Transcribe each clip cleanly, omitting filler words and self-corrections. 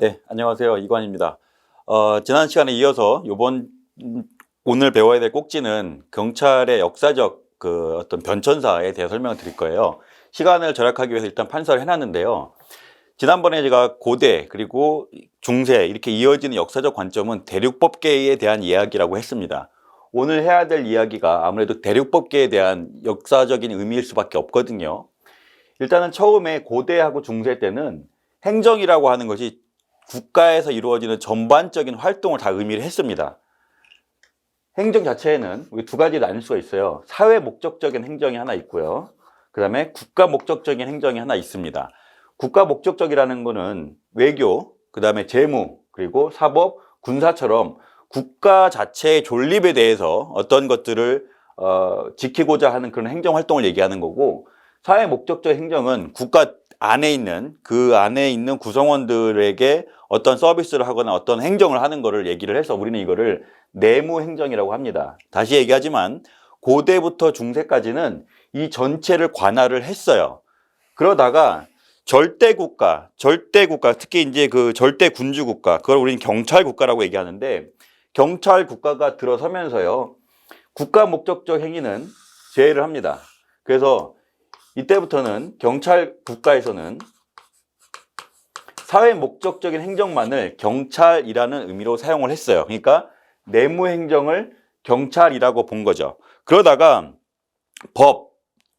네, 안녕하세요. 이관입니다. 지난 시간에 이어서 오늘 배워야 될 꼭지는 경찰의 역사적 어떤 변천사에 대해 설명을 드릴 거예요. 시간을 절약하기 위해서 일단 판서를 해놨는데요. 지난번에 제가 고대 그리고 중세 이렇게 이어지는 역사적 관점은 대륙법계에 대한 이야기라고 했습니다. 오늘 해야 될 이야기가 아무래도 대륙법계에 대한 역사적인 의미일 수밖에 없거든요. 일단은 처음에 고대하고 중세 때는 행정이라고 하는 것이 국가에서 이루어지는 전반적인 활동을 다 의미를 했습니다. 행정 자체에는 우리 두 가지로 나눌 수가 있어요. 사회 목적적인 행정이 하나 있고요. 그 다음에 국가 목적적인 행정이 하나 있습니다. 국가 목적적이라는 거는 외교, 그 다음에 재무, 그리고 사법, 군사처럼 국가 자체의 존립에 대해서 어떤 것들을 지키고자 하는 그런 행정 활동을 얘기하는 거고, 사회 목적적 행정은 국가 안에 있는 구성원들에게 어떤 서비스를 하거나 어떤 행정을 하는 거를 얘기를 해서 우리는 이거를 내무 행정이라고 합니다. 다시 얘기하지만 고대부터 중세까지는 이 전체를 관할을 했어요. 그러다가 절대국가, 특히 이제 그 절대군주국가, 그걸 우리는 경찰국가라고 얘기하는데, 경찰국가가 들어서면서요, 국가 목적적 행위는 제외를 합니다. 그래서 이때부터는 경찰 국가에서는 사회 목적적인 행정만을 경찰이라는 의미로 사용을 했어요. 그러니까 내무행정을 경찰이라고 본 거죠. 그러다가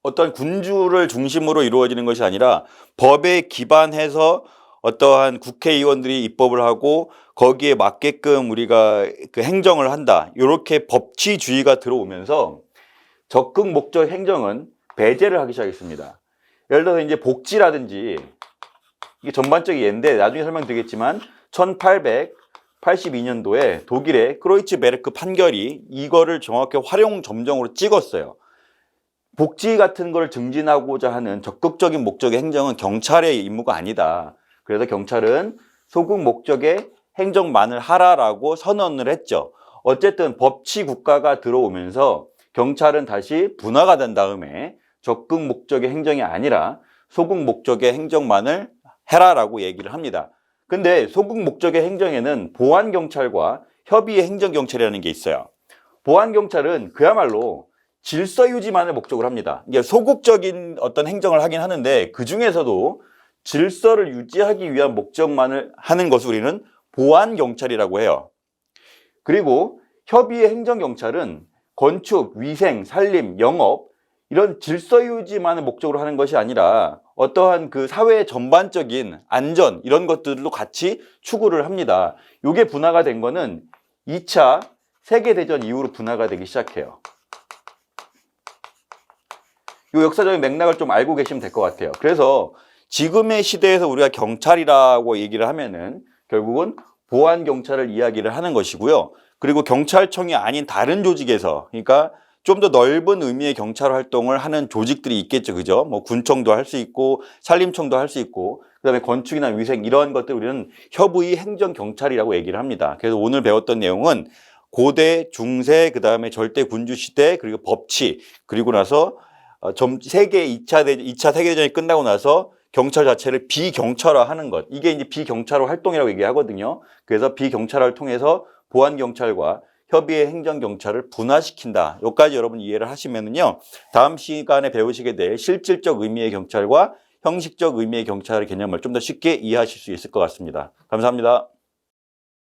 어떤 군주를 중심으로 이루어지는 것이 아니라 법에 기반해서 어떠한 국회의원들이 입법을 하고 거기에 맞게끔 우리가 그 행정을 한다. 이렇게 법치주의가 들어오면서 적극 목적 행정은 배제를 하기 시작했습니다. 예를 들어서 이제 복지라든지, 이게 전반적인 예인데 나중에 설명드리겠지만 1882년도에 독일의 크로이츠베르크 판결이 이거를 정확히 활용 점정으로 찍었어요. 복지 같은 걸 증진하고자 하는 적극적인 목적의 행정은 경찰의 임무가 아니다. 그래서 경찰은 소극 목적의 행정만을 하라라고 선언을 했죠. 어쨌든 법치 국가가 들어오면서 경찰은 다시 분화가 된 다음에 적극 목적의 행정이 아니라 소극 목적의 행정만을 해라라고 얘기를 합니다. 근데 소극 목적의 행정에는 보안경찰과 협의의 행정경찰이라는 게 있어요. 보안경찰은 그야말로 질서 유지만을 목적으로 합니다. 이게 소극적인 어떤 행정을 하긴 하는데 그 중에서도 질서를 유지하기 위한 목적만을 하는 것을 우리는 보안경찰이라고 해요. 그리고 협의의 행정경찰은 건축, 위생, 산림, 영업 이런 질서 유지만을 목적으로 하는 것이 아니라 어떠한 그 사회 전반적인 안전 이런 것들도 같이 추구를 합니다. 이게 분화가 된 거는 2차 세계대전 이후로 분화가 되기 시작해요. 이 역사적인 맥락을 좀 알고 계시면 될 것 같아요. 그래서 지금의 시대에서 우리가 경찰이라고 얘기를 하면은 결국은 보안경찰을 이야기를 하는 것이고요. 그리고 경찰청이 아닌 다른 조직에서, 그러니까 좀 더 넓은 의미의 경찰 활동을 하는 조직들이 있겠죠. 그죠? 뭐 군청도 할 수 있고 산림청도 할 수 있고 그다음에 건축이나 위생 이런 것들 우리는 협의 행정경찰이라고 얘기를 합니다. 그래서 오늘 배웠던 내용은 고대, 중세, 그다음에 절대 군주 시대, 그리고 법치, 그리고 나서 세계 2차 세계대전이 끝나고 나서 경찰 자체를 비경찰화하는 것. 이게 이제 비경찰화 활동이라고 얘기하거든요. 그래서 비경찰화를 통해서 보안경찰과 협의의 행정경찰을 분화시킨다. 여기까지 여러분 이해를 하시면은요, 다음 시간에 배우시게 될 실질적 의미의 경찰과 형식적 의미의 경찰의 개념을 좀 더 쉽게 이해하실 수 있을 것 같습니다. 감사합니다.